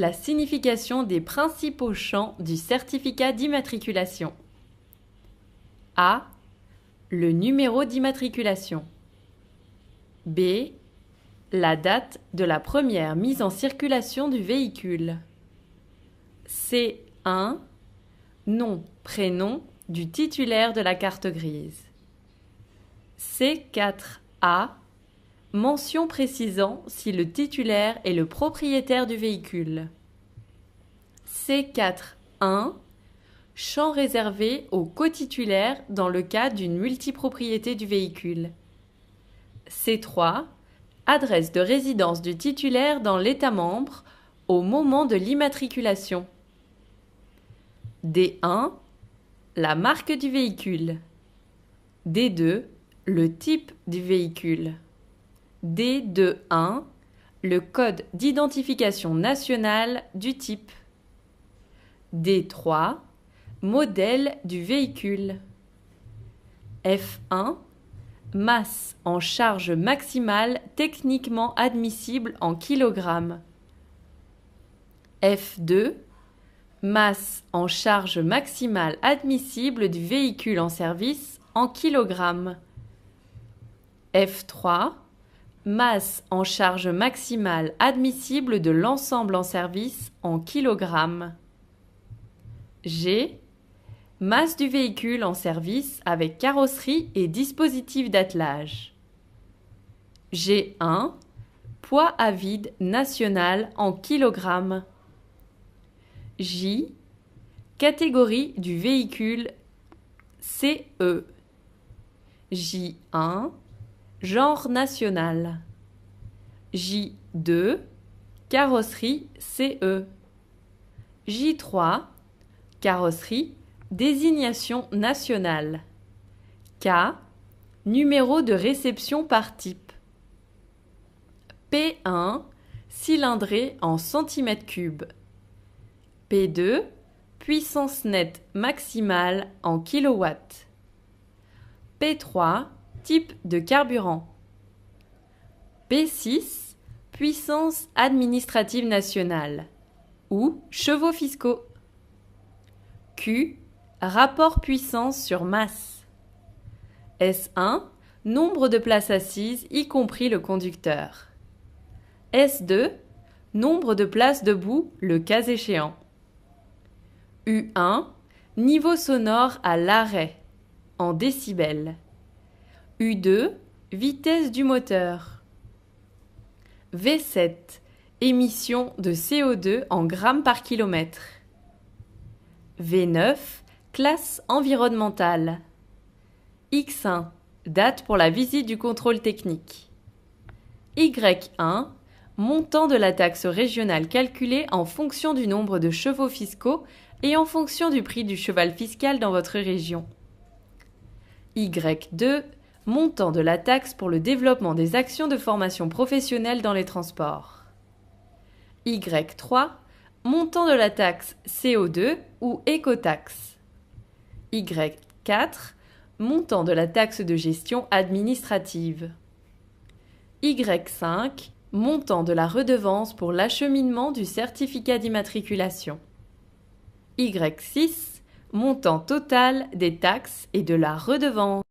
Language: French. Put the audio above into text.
la signification des principaux champs du certificat d'immatriculation. A. Le numéro d'immatriculation. B. La date de la première mise en circulation du véhicule. C1. Nom, prénom du titulaire de la carte grise. C4A. Mention précisant si le titulaire est le propriétaire du véhicule. C4.1. Champ réservé aux cotitulaires dans le cas d'une multipropriété du véhicule. C3. Adresse de résidence du titulaire dans l'État membre au moment de l'immatriculation. D1. La marque du véhicule. D2. Le type du véhicule. D2.1. Le code d'identification nationale du type. D3. Modèle du véhicule. F1. Masse en charge maximale techniquement admissible en kilogrammes. F2. Masse en charge maximale admissible du véhicule en service en kilogrammes. F3. Masse en charge maximale admissible de l'ensemble en service en kilogrammes. G. Masse du véhicule en service avec carrosserie et dispositif d'attelage. G1. Poids à vide national en kilogrammes. J. Catégorie du véhicule CE. J1. Genre national. J2. Carrosserie CE. J3. Carrosserie, désignation nationale. K. Numéro de réception par type. P1. Cylindrée en centimètres cubes. P2. Puissance nette maximale en kilowatts. P3. Type de carburant. P6. Puissance administrative nationale ou chevaux fiscaux. Q. Rapport puissance sur masse. S1. Nombre de places assises, y compris le conducteur. S2. Nombre de places debout, le cas échéant. U1. Niveau sonore à l'arrêt, en décibels. U2. Vitesse du moteur. V7. Émission de CO2 en grammes par kilomètre. V9. Classe environnementale. X1. Date pour la visite du contrôle technique. Y1. Montant de la taxe régionale calculée en fonction du nombre de chevaux fiscaux et en fonction du prix du cheval fiscal dans votre région. Y2. Montant de la taxe pour le développement des actions de formation professionnelle dans les transports. Y3. Montant de la taxe CO2 ou écotaxe. Y4. Montant de la taxe de gestion administrative. Y5. Montant de la redevance pour l'acheminement du certificat d'immatriculation. Y6. Montant total des taxes et de la redevance.